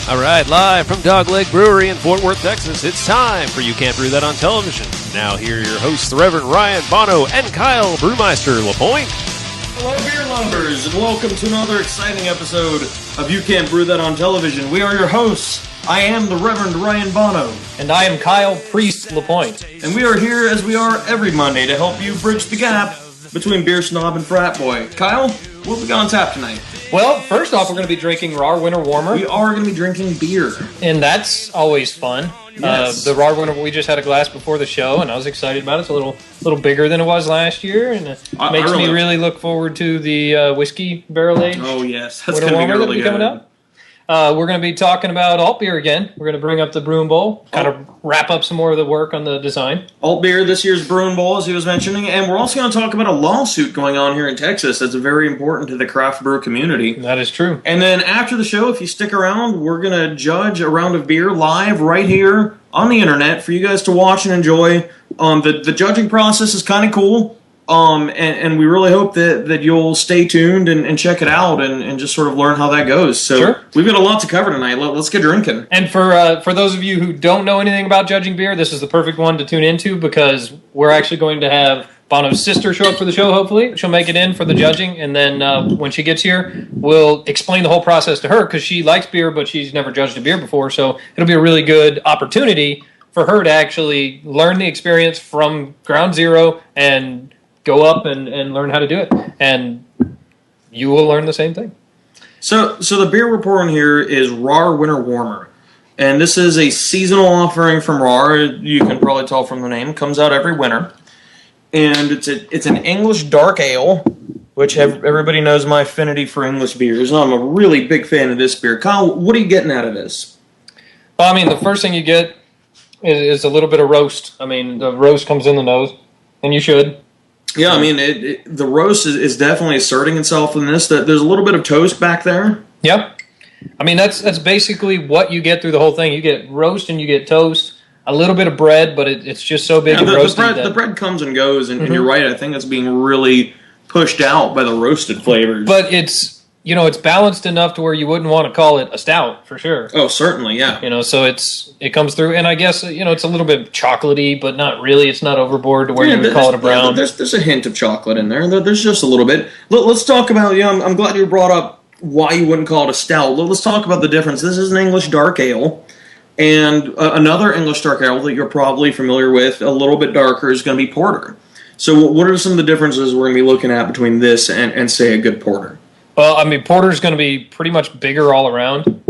All right, live from Dogleg Brewery in Fort Worth, Texas, it's time for You Can't Brew That on Television. Now here are your hosts, the Reverend Ryan Bono and Kyle Brewmeister LaPointe. Hello, beer lovers, and welcome to another exciting episode of You Can't Brew That on Television. We are your hosts. I am the Reverend Ryan Bono. And I am Kyle Priest LaPointe. And we are here as we are every Monday to help you bridge the gap between beer snob and frat boy. Kyle, what have we got on tap tonight? Well, first off, we're going to be drinking Raw Winter Warmer. We are going to be drinking beer. And that's always fun. Yes. The Raw Winter, we just had a glass before the show, and I was excited about it. It's a little bigger than it was last year, and it makes me really look forward to the whiskey barrel age. Oh, yes. That's Winter going to be Warmer really coming good. up. We're going to be talking about alt beer again. We're going to bring up the Brew and Bowl, kind of wrap up some more of the work on the design. Alt beer, this year's Brew and Bowl, as he was mentioning, and we're also going to talk about a lawsuit going on here in Texas that's very important to the craft brew community. That is true. And then after the show, if you stick around, we're going to judge a round of beer live right here on the internet for you guys to watch and enjoy. The judging process is kind of cool. And we really hope that you'll stay tuned and check it out and just sort of learn how that goes. So Sure. We've got a lot to cover tonight. Let's get drinking. And for those of you who don't know anything about judging beer, this is the perfect one to tune into because we're actually going to have Bono's sister show up for the show, hopefully. She'll make it in for the judging, and then when she gets here, we'll explain the whole process to her because she likes beer, but she's never judged a beer before, so it'll be a really good opportunity for her to actually learn the experience from ground zero and go up and learn how to do it. And you will learn the same thing. So the beer we're pouring here is Raw Winter Warmer. And this is a seasonal offering from Raw. You can probably tell from the name. It comes out every winter. And it's an English dark ale, which everybody knows my affinity for English beers. And I'm a really big fan of this beer. Kyle, what are you getting out of this? Well, I mean, the first thing you get is a little bit of roast. I mean, the roast comes in the nose, and you should. Yeah, I mean, the roast is definitely asserting itself in this. That there's a little bit of toast back there. Yep. I mean, that's basically what you get through the whole thing. You get roast and you get toast, a little bit of bread, but it's just so big and roasty. The bread comes and goes, and you're right. I think it's being really pushed out by the roasted flavors. But it's balanced enough to where you wouldn't want to call it a stout, for sure. Oh, certainly, yeah. So it comes through, and I guess, it's a little bit chocolatey, but not really. It's not overboard to where you would call it a brown. There's a hint of chocolate in there. There's just a little bit. Let's talk about, I'm glad you brought up why you wouldn't call it a stout. Let's talk about the difference. This is an English dark ale, and another English dark ale that you're probably familiar with, a little bit darker, is going to be porter. So what are some of the differences we're going to be looking at between this and say, a good porter? Well, I mean, porter's going to be pretty much bigger all around.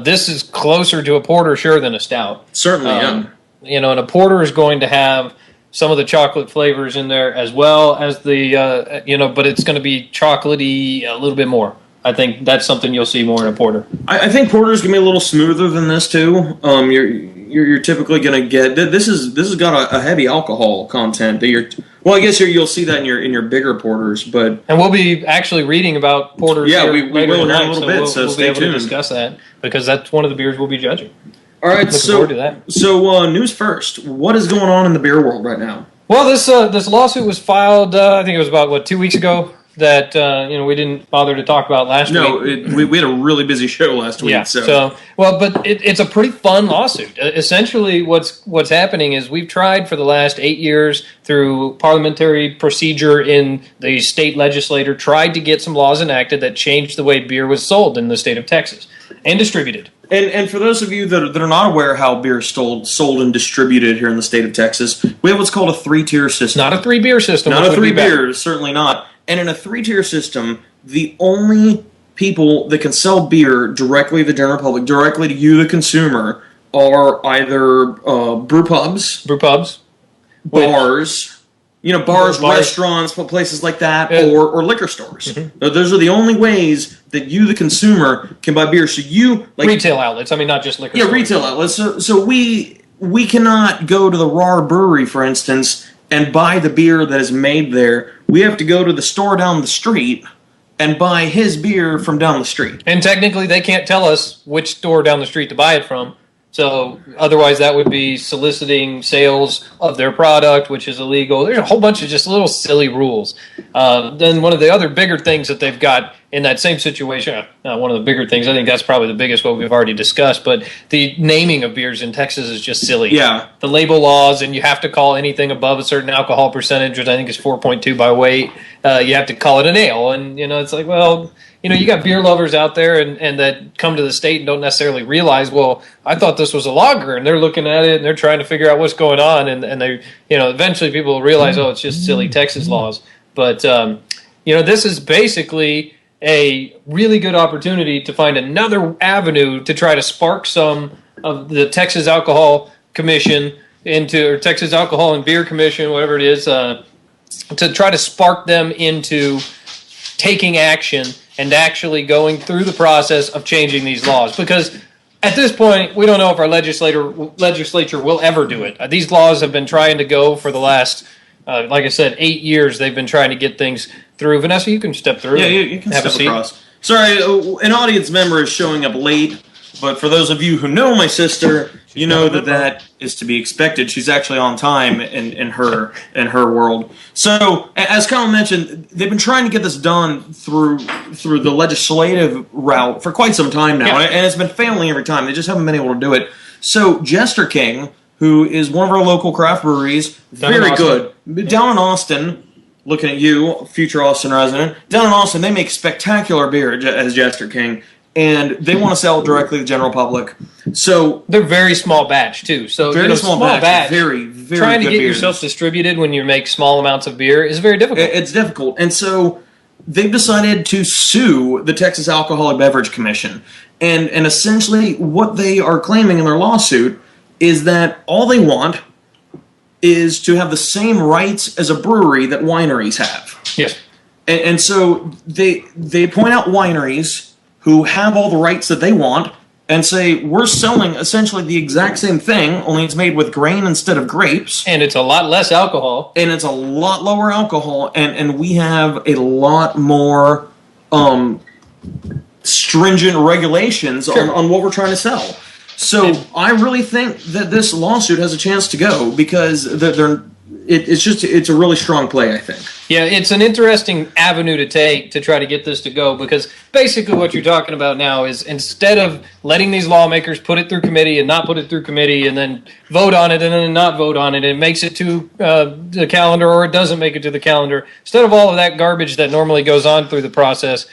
This is closer to a porter, sure, than a stout. Certainly, yeah. And a porter is going to have some of the chocolate flavors in there as well as the, but it's going to be chocolatey a little bit more. I think that's something you'll see more in a porter. I think porter's going to be a little smoother than this, too. You're typically going to get... This has got a heavy alcohol content that I guess you'll see that in your bigger porters, but... And we'll be actually reading about porters we later will in tonight, a little bit, so we'll stay be able tuned. to discuss that because that's one of the beers we'll be judging. All right, Looking forward to that. So news first. What is going on in the beer world right now? Well, this lawsuit was filed, I think it was about, 2 weeks ago, that we didn't bother to talk about last week. No, we had a really busy show last week. Yeah, but it's a pretty fun lawsuit. Essentially, what's happening is we've tried for the last 8 years through parliamentary procedure in the state legislature, tried to get some laws enacted that changed the way beer was sold in the state of Texas and distributed. And for those of you that are not aware how beer is sold and distributed here in the state of Texas, we have what's called a 3-tier system. Not a 3-beer system. Not a 3 beers, certainly not. And in a 3-tier system, the only people that can sell beer directly to the general public, directly to you, the consumer, are either brew pubs, bars, bars, restaurants, places like that, or liquor stores. Mm-hmm. Those are the only ways that you, the consumer, can buy beer. So retail outlets. I mean, not just liquor stores. Yeah, retail outlets. So we cannot go to the Raw Brewery, for instance, and buy the beer that is made there. We have to go to the store down the street and buy his beer from down the street. And technically, they can't tell us which store down the street to buy it from. So otherwise, that would be soliciting sales of their product, which is illegal. There's a whole bunch of just little silly rules. Then one of the other bigger things that they've got in that same situation, one of the bigger things, I think that's probably the biggest what we've already discussed, but the naming of beers in Texas is just silly. Yeah. The label laws, and you have to call anything above a certain alcohol percentage, which I think is 4.2 by weight. You have to call it an ale. And, it's like, well, you got beer lovers out there and that come to the state and don't necessarily realize, well, I thought this was a lager, and they're looking at it and they're trying to figure out what's going on. And they, eventually people will realize, oh, it's just silly Texas laws. But, this is basically a really good opportunity to find another avenue to try to spark some of the Texas Alcohol Commission or Texas Alcohol and Beer Commission, whatever it is, to try to spark them into taking action and actually going through the process of changing these laws. Because at this point, we don't know if our legislature will ever do it. These laws have been trying to go for the last, like I said, 8 years. They've been trying to get things through. Vanessa, you can step through. Yeah, you can step across. Sorry, an audience member is showing up late, but for those of you who know my sister, you know that is to be expected. She's actually on time in her world. So, as Colin mentioned, they've been trying to get this done through the legislative route for quite some time now, and it's been failing every time. They just haven't been able to do it. So, Jester King, who is one of our local craft breweries, very good, down in Austin. Looking at you, future Austin resident. Down in Austin, they make spectacular beer as Jester King, and they want to sell it directly to the general public. So they're very small batch too. So very small batch, very, very trying to good get beers. yourself distributed when you make small amounts of beer is very difficult. It's difficult, and so they've decided to sue the Texas Alcoholic Beverage Commission, and essentially what they are claiming in their lawsuit is that all they want is to have the same rights as a brewery that wineries have. Yes. And so they point out wineries who have all the rights that they want and say, we're selling essentially the exact same thing, only it's made with grain instead of grapes. And it's a lot less alcohol. And it's a lot lower alcohol, and we have a lot more stringent regulations on what we're trying to sell. So I really think that this lawsuit has a chance to go because it's a really strong play, I think. Yeah, it's an interesting avenue to take to try to get this to go because basically what you're talking about now is instead of letting these lawmakers put it through committee and not put it through committee and then vote on it and then not vote on it, it makes it to the calendar or it doesn't make it to the calendar. Instead of all of that garbage that normally goes on through the process,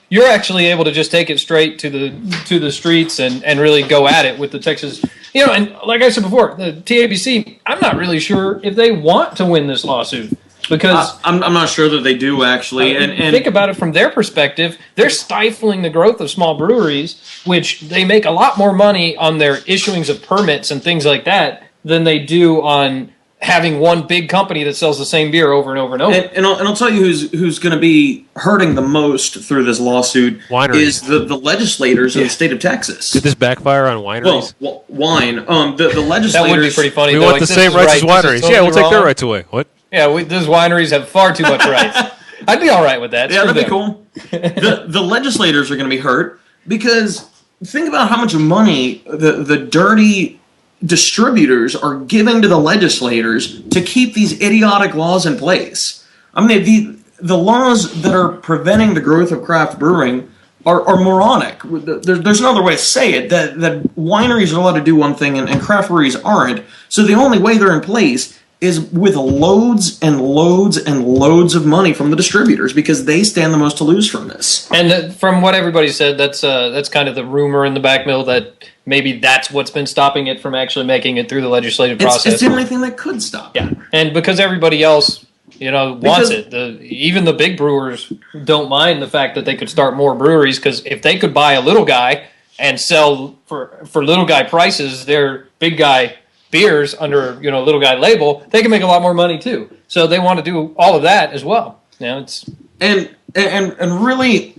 you're actually able to just take it straight to the streets and really go at it with the Texas, and like I said before, the TABC, I'm not really sure if they want to win this lawsuit because I'm not sure that they do actually. And think about it from their perspective, they're stifling the growth of small breweries, which they make a lot more money on their issuings of permits and things like that than they do on having one big company that sells the same beer over and over and over. And I'll tell you who's going to be hurting the most through this lawsuit is the legislators in the state of Texas. Did this backfire on wineries? Well, wine. The legislators. That would be pretty funny. We want the same rights as wineries. Yeah, we'll take their rights away. What? Yeah, those wineries have far too much rights. I'd be all right with that. Yeah, that'd be cool. The legislators are going to be hurt because think about how much money the dirty distributors are giving to the legislators to keep these idiotic laws in place. I mean, the laws that are preventing the growth of craft brewing are moronic. There's another way to say it, that wineries are allowed to do one thing and craft breweries aren't. So the only way they're in place is with loads and loads and loads of money from the distributors because they stand the most to lose from this. And from what everybody said, that's kind of the rumor in the back mill that maybe that's what's been stopping it from actually making it through the legislative process. It's the only thing that could stop it. Yeah, and because everybody else, wants it. Even the big brewers don't mind the fact that they could start more breweries because if they could buy a little guy and sell for little guy prices their big guy beers under little guy label, they can make a lot more money too. So they want to do all of that as well. It's and really.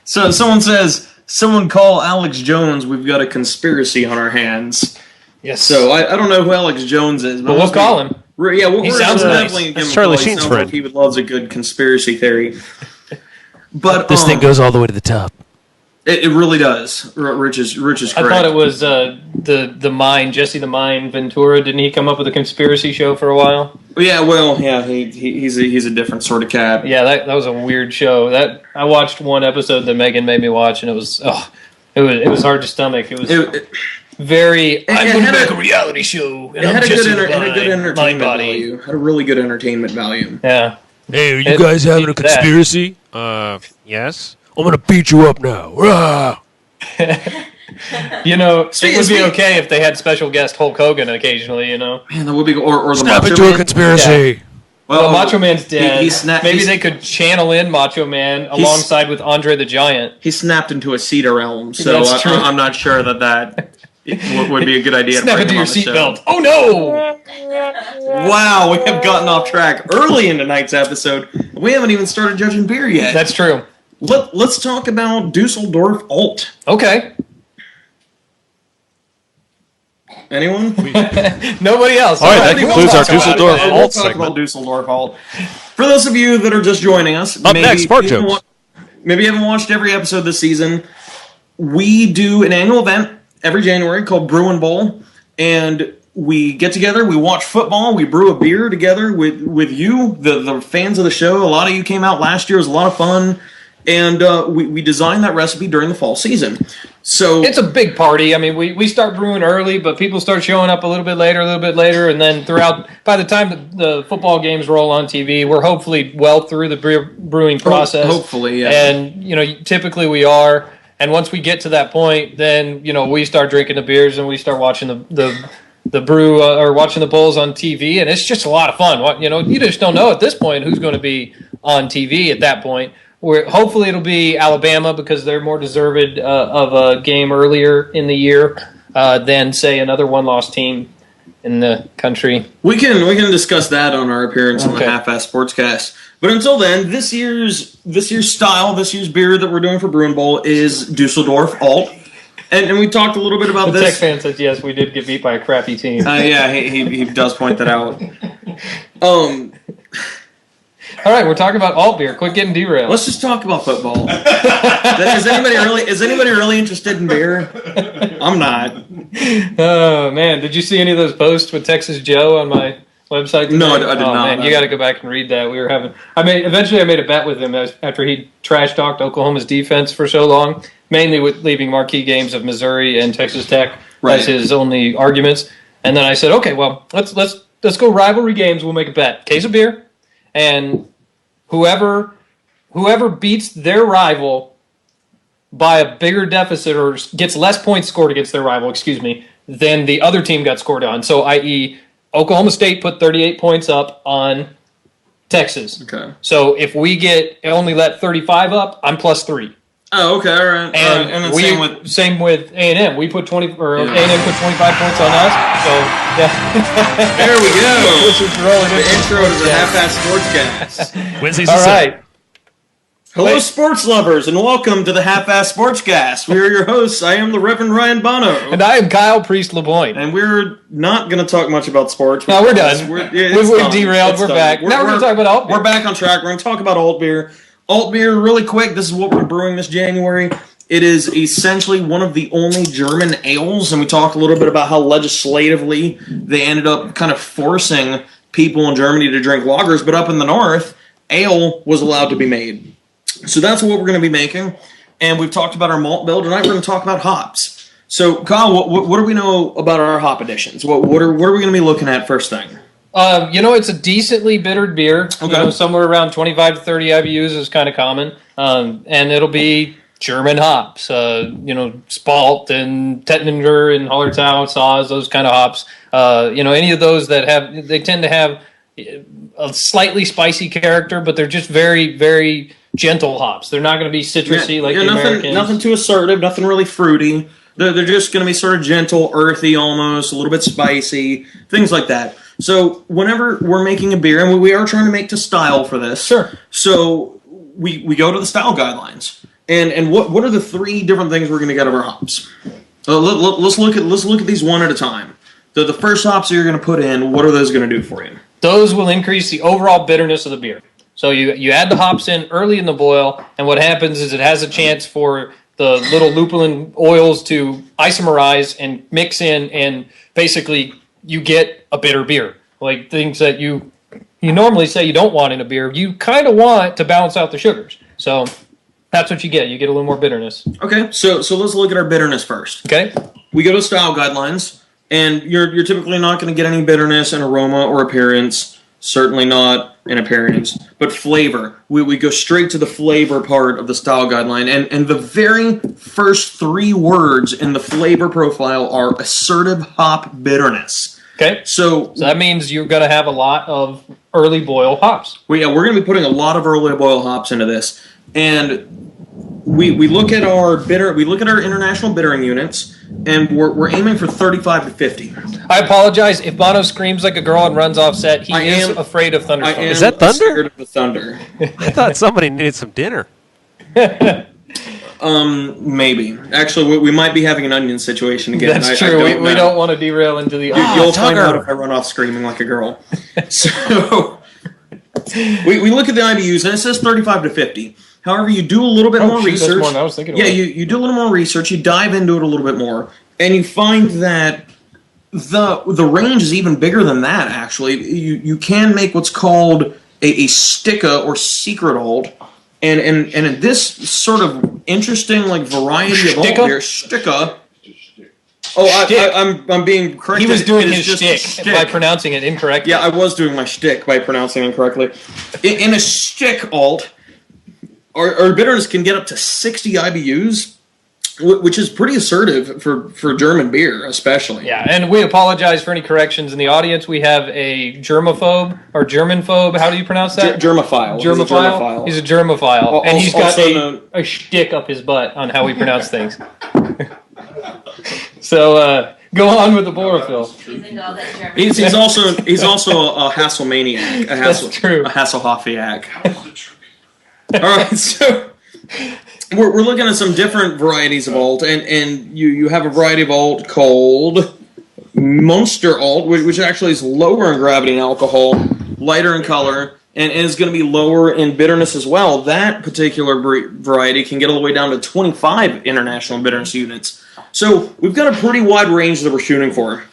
So someone call Alex Jones. We've got a conspiracy on our hands. Yes. So I don't know who Alex Jones is, but we'll call him. Yeah, he sounds nice. Definitely give him Charlie Sheen's friend. He would love a good conspiracy theory. But this thing goes all the way to the top. It really does. Rich is correct. I thought it was the Mind, Jesse the Mind Ventura. Didn't he come up with a conspiracy show for a while? Yeah, he's a different sort of cat. Yeah, that was a weird show. That I watched one episode that Megan made me watch, and it was hard to stomach. I'm going to make a reality show, and I'm Jesse the Mind. It had a good entertainment value. Had a really good entertainment value. Yeah. Hey, are you guys having a conspiracy? Yes. I'm gonna beat you up now. Rah! It would be okay if they had special guest Hulk Hogan occasionally. Man, that would be or the Snap Macho into Man. a conspiracy. Yeah. Well, Macho Man's dead. Maybe they could channel in Macho Man alongside with Andre the Giant. He snapped into a cedar elm, so I'm not sure that would be a good idea. Snap into your seatbelt. Oh no! Wow, we have gotten off track early in tonight's episode. We haven't even started judging beer yet. That's true. Let's talk about Dusseldorf Alt. Okay. Anyone? Nobody else. All right, that concludes our Dusseldorf Alt We'll talk segment. about Dusseldorf Alt. For those of you that are just joining us, Up next, fart jokes. Maybe you haven't watched every episode this season. We do an annual event every January called Brew and Bowl, and we get together, we watch football, we brew a beer together with you, the fans of the show. A lot of you came out last year. It was a lot of fun. And we designed that recipe during the fall season. So it's a big party. I mean, we start brewing early, but people start showing up a little bit later, and then by the time the football games roll on TV, we're hopefully well through the brewing process. Hopefully, yeah. And, typically we are. And once we get to that point, then, we start drinking the beers and we start watching the brew or watching the bowls on TV. And it's just a lot of fun. You just don't know at this point who's going to be on TV at that point. Hopefully it'll be Alabama because they're more deserved of a game earlier in the year than, say, another one-loss team in the country. We can discuss that on our appearance on the Half-Ass Sportscast. But until then, this year's beer that we're doing for Brew and Bowl is Dusseldorf Alt. And we talked a little bit about this. The tech fan says, yes, we did get beat by a crappy team. Yeah, he does point that out. All right, we're talking about alt beer. Quit getting derailed. Let's just talk about football. Is anybody really interested in beer? I'm not. Oh man, did you see any of those posts with Texas Joe on my website today? No, I did not. Man, you got to go back and read that. Eventually I made a bet with him after he trash talked Oklahoma's defense for so long, mainly with leaving marquee games of Missouri and Texas Tech as his only arguments. And then I said, okay, well, let's go rivalry games. We'll make a bet. Case of beer. And whoever beats their rival by a bigger deficit or gets less points scored against their rival, than the other team got scored on. So, i.e., Oklahoma State put 38 points up on Texas. Okay. So if we only let 35 up, I'm plus 3. Oh, okay, all right. And same with A&M. We put 20, or A&M put 25 points on us. So there we go. This is rolling. The intro to the Half-Ass Sportscast. Wednesdays all right. Hello, sports lovers, and welcome to the Half-Ass Sportscast. We are your hosts. I am the Reverend Ryan Bono. And I am Kyle Priest LeBoyne. And we're not going to talk much about sports. No, we're done. We've derailed. We're back. Now we're going to talk about alt beer. We're back on track. We're going to talk about alt beer. Alt beer, really quick, this is what we're brewing this January. It is essentially one of the only German ales, and we talked a little bit about how legislatively they ended up kind of forcing people in Germany to drink lagers, but up in the north, ale was allowed to be made. So that's what we're going to be making, and we've talked about our malt bill. Tonight we're going to talk about hops. So, Kyle, what do we know about our hop additions? What are we going to be looking at first thing? It's a decently bittered beer. Okay. Somewhere around 25 to 30 IBUs is kind of common. And it'll be German hops, Spalt and Tettnanger and Hallertau, Saaz, those kind of hops. Any of those they tend to have a slightly spicy character, but they're just very, very gentle hops. They're not going to be citrusy like the Americans. Nothing too assertive, nothing really fruity. They're just going to be sort of gentle, earthy almost, a little bit spicy, things like that. So whenever we're making a beer, and we are trying to make to style for this, sure. So we go to the style guidelines, and what are the 3 different things we're going to get of our hops? Let's look at these one at a time. The first hops that you're going to put in, what are those going to do for you? Those will increase the overall bitterness of the beer. So you add the hops in early in the boil, and what happens is it has a chance for the little lupulin oils to isomerize and mix in, and basically you get a bitter beer. Like things that you normally say you don't want in a beer, you kind of want to balance out the sugars. So that's what you get. You get a little more bitterness. Okay, so let's look at our bitterness first. Okay. We go to style guidelines, and you're typically not going to get any bitterness in aroma or appearance. Certainly not in appearance, but flavor. We go straight to the flavor part of the style guideline, and the very first 3 words in the flavor profile are assertive hop bitterness. Okay. So that means you're going to have a lot of early boil hops. We're going to be putting a lot of early boil hops into this, and we look at our international bittering units, and we're aiming for 35 to 50. I apologize if Bono screams like a girl and runs off set. He is afraid of thunderstorms. Is that thunder? Scared of the thunder. I thought somebody needed some dinner. Maybe. Actually, we might be having an onion situation again. That's true. We don't want to derail into the... You'll find out if I run off screaming like a girl. So, we look at the IBUs, and it says 35 to 50. However, you do a little bit more research. That's more than I was thinking. You do a little more research. You dive into it a little bit more, and you find that the range is even bigger than that. Actually, you can make what's called a sticka or secret alt, and this sort of interesting like variety of alt here, sticka. Oh, I'm being corrected. He was doing his shtick by pronouncing it incorrectly. Yeah, I was doing my shtick by pronouncing it incorrectly. In a shtick alt, our bitterness can get up to 60 IBUs, which is pretty assertive for German beer, especially. Yeah, and we apologize for any corrections in the audience. We have a germaphobe or Germanphobe. How do you pronounce that? Germophile. Germophile. He's a germophile, and he's got a shtick up his butt on how we pronounce things. So go on with the Borophyll. He's also a Hasselmaniac. That's true. A Hasselhoffiac. All right, so we're looking at some different varieties of alt, and you have a variety of alt called Munster alt, which actually is lower in gravity and alcohol, lighter in color, and is going to be lower in bitterness as well. That particular variety can get all the way down to 25 international bitterness units. So we've got a pretty wide range that we're shooting for.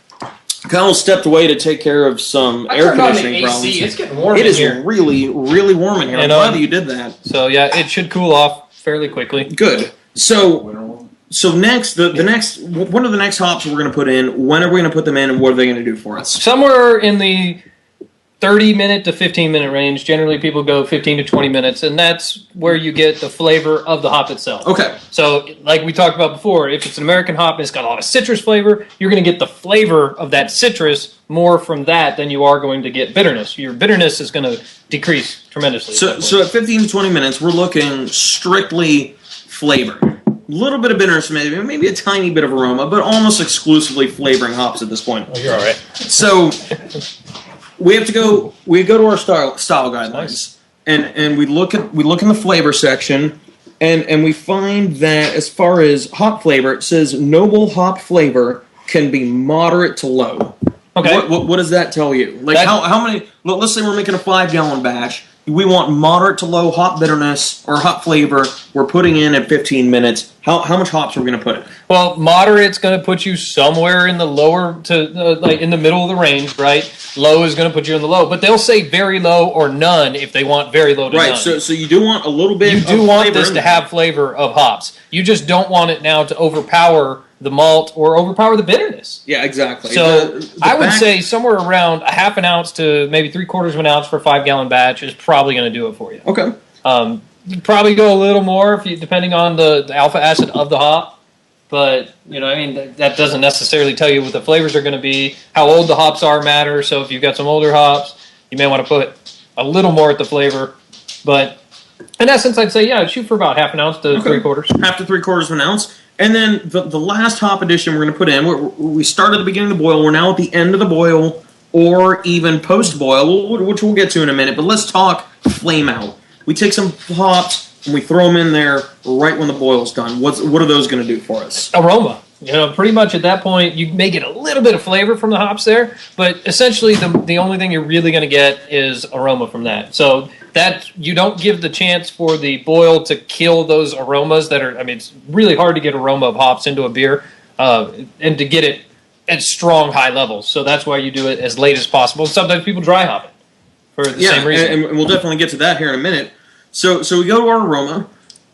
Kyle stepped away to take care of some air conditioning problems. It's getting warm in here. It is really, really warm in here. I'm glad that you did that. So yeah, it should cool off fairly quickly. Good. So next, one of the next hops we're going to put in, when are we going to put them in, and what are they going to do for us? Somewhere in the 30-minute to 15-minute range. Generally, people go 15 to 20 minutes, and that's where you get the flavor of the hop itself. Okay. So, like we talked about before, if it's an American hop and it's got a lot of citrus flavor, you're going to get the flavor of that citrus more from that than you are going to get bitterness. Your bitterness is going to decrease tremendously. So at 15 to 20 minutes, we're looking strictly flavor. A little bit of bitterness, maybe a tiny bit of aroma, but almost exclusively flavoring hops at this point. Oh, you're all right. So we go to our style guidelines, nice. and we look in the flavor section, and we find that as far as hop flavor, it says noble hop flavor can be moderate to low. Okay. What does that tell you? Like how many? Let's say we're making a 5-gallon batch. We want moderate to low hop bitterness or hop flavor. We're putting in at 15 minutes. How much hops are we going to put in? Well, moderate's going to put you somewhere in the lower to like in the middle of the range, right? Low is going to put you in the low, but they'll say very low or none if they want very low to none. Right. So you do want a little bit. You do want this to have flavor of hops. You just don't want it now to overpower the malt or overpower the bitterness. Yeah, exactly. So I would say somewhere around a half an ounce to maybe 3/4 of an ounce for a 5-gallon batch is probably going to do it for you. Okay. You probably go a little more depending on the alpha acid of the hop, but that doesn't necessarily tell you what the flavors are going to be. How old the hops are matters. So if you've got some older hops, you may want to put a little more at the flavor. But in essence, I'd say shoot for about half an ounce to 3/4. Half to 3/4 of an ounce. And then the last hop addition we're going to put in, we start at the beginning of the boil. We're now at the end of the boil or even post-boil, which we'll get to in a minute. But let's talk flame out. We take some hops and we throw them in there right when the boil's done. What are those going to do for us? Aroma. Pretty much at that point, you may get a little bit of flavor from the hops there, but essentially the only thing you're really going to get is aroma from that. So that you don't give the chance for the boil to kill those aromas that are. I mean, it's really hard to get aroma of hops into a beer, and to get it at strong high levels. So that's why you do it as late as possible. Sometimes people dry hop it for the same reason. And we'll definitely get to that here in a minute. So we go to our aroma,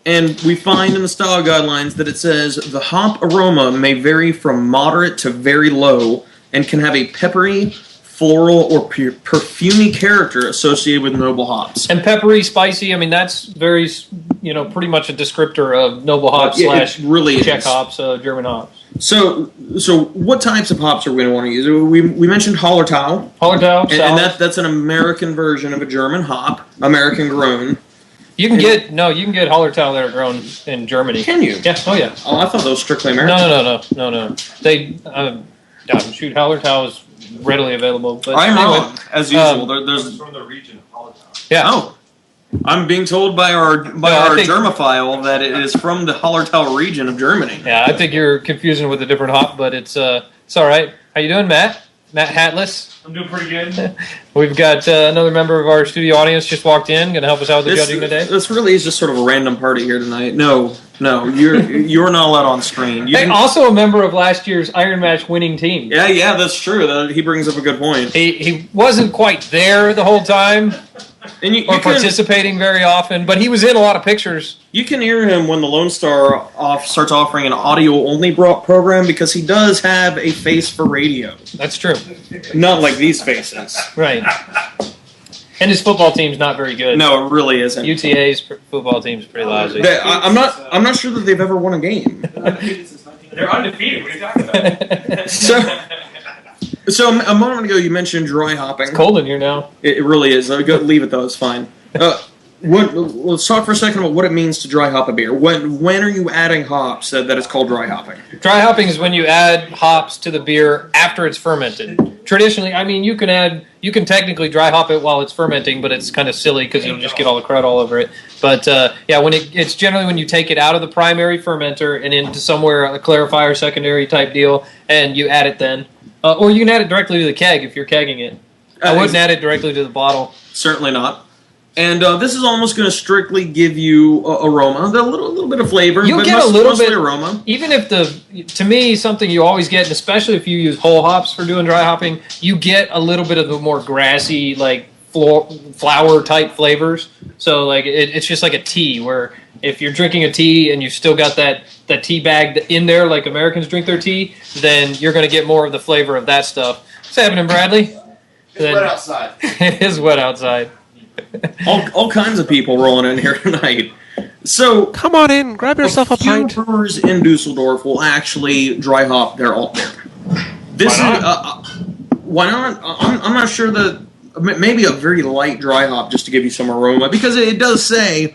and we find in the style guidelines that it says the hop aroma may vary from moderate to very low and can have a peppery, floral, or perfumey character associated with noble hops. And peppery, spicy, I mean, that's very, pretty much a descriptor of noble hops slash really Czech hops, German hops. So what types of hops are we going to want to use? We mentioned Hallertau. Hallertau, and that's an American version of a German hop, American grown. You can get Hallertau that are grown in Germany. Can you? Yeah. Oh yeah. Oh, I thought those were strictly American. No. They Hallertau is readily available. But I'm anyway, wrong, as usual. There's from the region of Hallertau. Yeah. Oh, I'm being told by our Germophile that it is from the Hallertau region of Germany. Yeah, I think you're confusing with a different hop, but it's all right. How you doing, Matt? Matt Hatless. I'm doing pretty good. We've got another member of our studio audience just walked in, going to help us out with the judging today. This really is just sort of a random party here tonight. No, you're not allowed on screen. Hey, also a member of last year's Iron Match winning team. Yeah, that's true. He brings up a good point. He wasn't quite there the whole time. And you participating very often, but he was in a lot of pictures. You can hear him when the Lone Star starts offering an audio-only program because he does have a face for radio. That's true. Not like these faces. Right. And his football team's not very good. No, it really isn't. UTA's football team's pretty lousy. I'm not sure that they've ever won a game. They're undefeated. What are you talking about? So a moment ago you mentioned dry hopping. It's cold in here now. It really is. Leave it though. It's fine. Let's talk for a second about what it means to dry hop a beer. When are you adding hops that is called dry hopping? Dry hopping is when you add hops to the beer after it's fermented. Traditionally, I mean, you can technically dry hop it while it's fermenting, but it's kind of silly because you'll just get all the crud all over it. But when it's generally when you take it out of the primary fermenter and into somewhere a clarifier secondary type deal, and you add it then. Or you can add it directly to the keg if you're kegging it. I wouldn't add it directly to the bottle. Certainly not. And this is almost going to strictly give you aroma, a little bit of flavor. You'll but get a little bit aroma. Even if to me, something you always get, and especially if you use whole hops for doing dry hopping, you get a little bit of the more grassy, like flower type flavors. So like it's just like a tea where if you're drinking a tea and you've still got that tea bag in there, like Americans drink their tea, then you're going to get more of the flavor of that stuff. What's happening, Bradley? It's wet outside. It is wet outside. all kinds of people rolling in here tonight. So come on in, grab yourself a pint. Few brewers in Dusseldorf will actually dry hop their alt beer. Why not? I'm not sure that. Maybe a very light dry hop just to give you some aroma, because it does say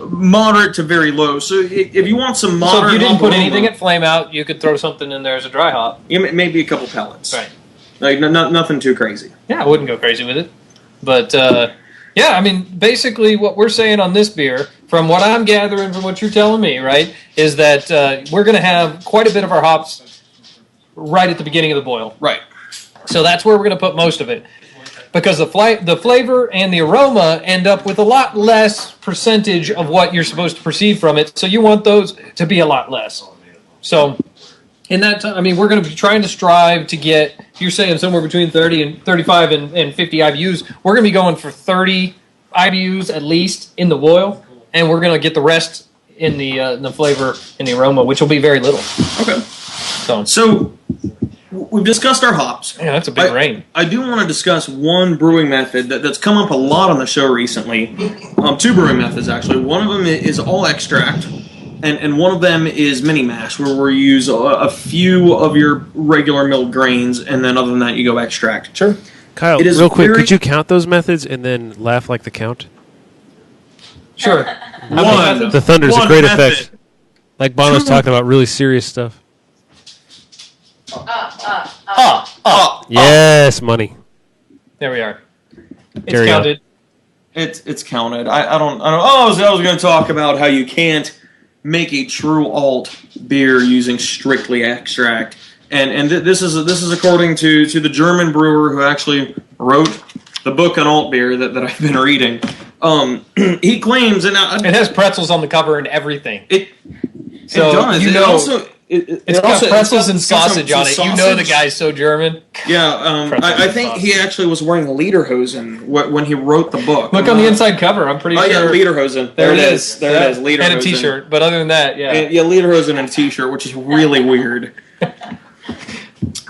moderate to very low. So if you want some moderate, so if you didn't put aroma, anything at flame out, you could throw something in there as a dry hop. Maybe a couple pellets. Right. Like nothing too crazy. Yeah, I wouldn't go crazy with it. But I mean, basically what we're saying on this beer, from what I'm gathering from what you're telling me, right, is that we're going to have quite a bit of our hops right at the beginning of the boil. Right. So that's where we're going to put most of it. Because the flavor and the aroma end up with a lot less percentage of what you're supposed to perceive from it. So you want those to be a lot less. So in that time, I mean, we're going to be trying to strive to get, if you're saying somewhere between 30 and 35 and 50 IBUs, we're going to be going for 30 IBUs at least in the boil, and we're going to get the rest in the flavor and the aroma, which will be very little. Okay. So we've discussed our hops. Yeah, that's a big rain. I do want to discuss one brewing method that's come up a lot on the show recently. Two brewing methods, actually. One of them is all extract, and one of them is mini mash, where we use a few of your regular milled grains, and then other than that, you go extract. Sure. Kyle, real quick, could you count those methods and then laugh like the count? Sure. The thunder's a great effect. Like Bono's talking about really serious stuff. Yes, money. There we are. It's Carry counted. It's counted. I don't. Oh, I was going to talk about how you can't make a true alt beer using strictly extract, and this is according to the German brewer who actually wrote the book on alt beer that I've been reading. He claims, and It has pretzels on the cover and everything. it So does. you It know, also, it's got pretzels and sausage on it. You know the guy's so German. Yeah, I think he actually was wearing lederhosen when he wrote the book. Look on the inside cover. I'm pretty Oh sure. yeah, lederhosen. There it is. There it is. Lederhosen. And a t-shirt. But other than that, yeah. And, lederhosen and a t-shirt, which is really weird.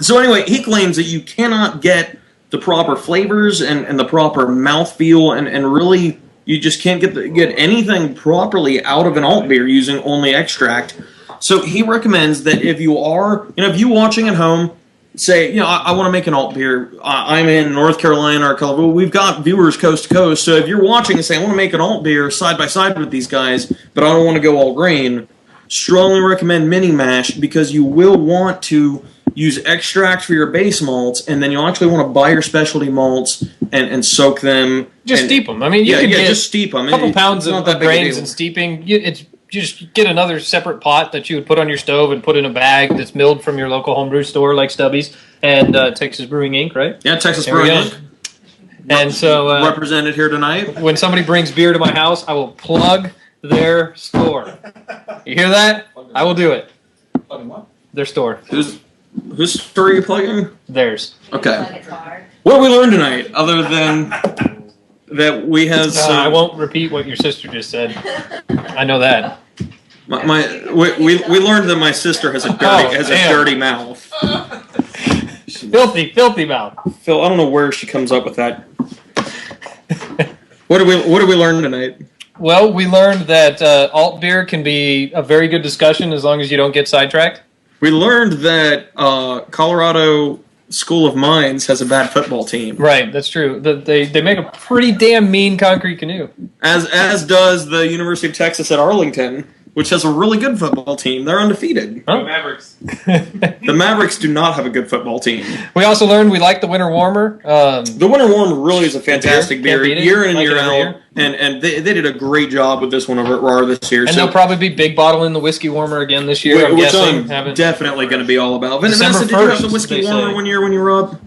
So anyway, he claims that you cannot get the proper flavors and the proper mouthfeel, and really you just can't get anything properly out of an alt beer using only extract. So he recommends that if you are, if you watching at home, say, I want to make an alt beer. I'm in North Carolina or Colorado. We've got viewers coast to coast. So if you're watching and say, I want to make an alt beer side by side with these guys, but I don't want to go all grain, strongly recommend mini mash, because you will want to use extract for your base malts, and then you'll actually want to buy your specialty malts and soak them. Just steep them. I mean, you can get just steep them. a couple pounds of grains and steeping. You just get another separate pot that you would put on your stove and put in a bag that's milled from your local homebrew store like Stubby's and Texas Brewing Inc., right? Yeah, Texas Brewing Inc. And so represented here tonight. When somebody brings beer to my house, I will plug their store. You hear that? I will do it. Plugging what? Their store. Whose store are you plugging? Theirs. Okay. What have we learned tonight, other than that we have I won't repeat what your sister just said. I know that. we learned that my sister has a dirty mouth. Filthy mouth. Phil, I don't know where she comes up with that. What did we learn tonight? Well, we learned that alt beer can be a very good discussion as long as you don't get sidetracked. We learned that Colorado School of Mines has a bad football team. Right, that's true. They make a pretty damn mean concrete canoe. As does the University of Texas at Arlington, which has a really good football team. They're undefeated. Huh? Mavericks. The Mavericks do not have a good football team. We also learned we like the Winter Warmer. The Winter Warmer really is a fantastic beer, year in and year out. Year. And they did a great job with this one over at RAR this year. And they'll probably be big bottling the Whiskey Warmer again this year, I'm guessing. I'm definitely going to be all about. December Vanessa, did you have the 1st, Whiskey they Warmer say. one year when you were up?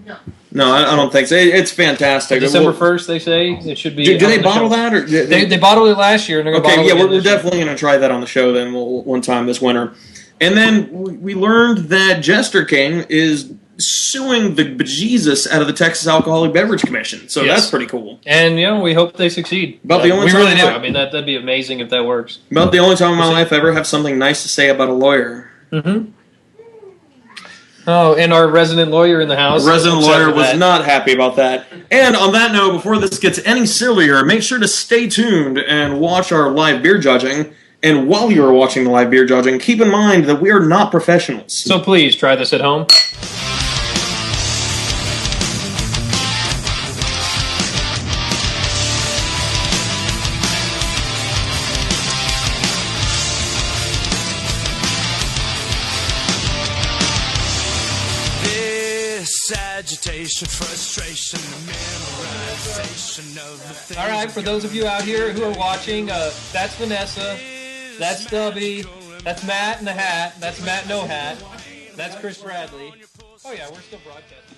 No, I don't think so. It's fantastic. December 1st, they say. It should be. Do they bottle that? Or They bottled it last year, and they're going to bottle it again we're definitely going to try that on the show then one time this winter. And then we learned that Jester King is suing the bejesus out of the Texas Alcoholic Beverage Commission. So that's pretty cool. And, we hope they succeed. About the only we time really do. I mean, that'd be amazing if that works. About the only time in my life I ever have something nice to say about a lawyer. Mm-hmm. Oh, and our resident lawyer in the house. The resident lawyer was not happy about that. And on that note, before this gets any sillier, make sure to stay tuned and watch our live beer judging. And while you are watching the live beer judging, keep in mind that we are not professionals. So please try this at home. Agitation, frustration, memorization of the things. All right, for those of you out here who are watching, that's Vanessa, that's Stubby, that's Matt in the hat, that's Matt no hat, that's Chris Bradley. Oh yeah, we're still broadcasting.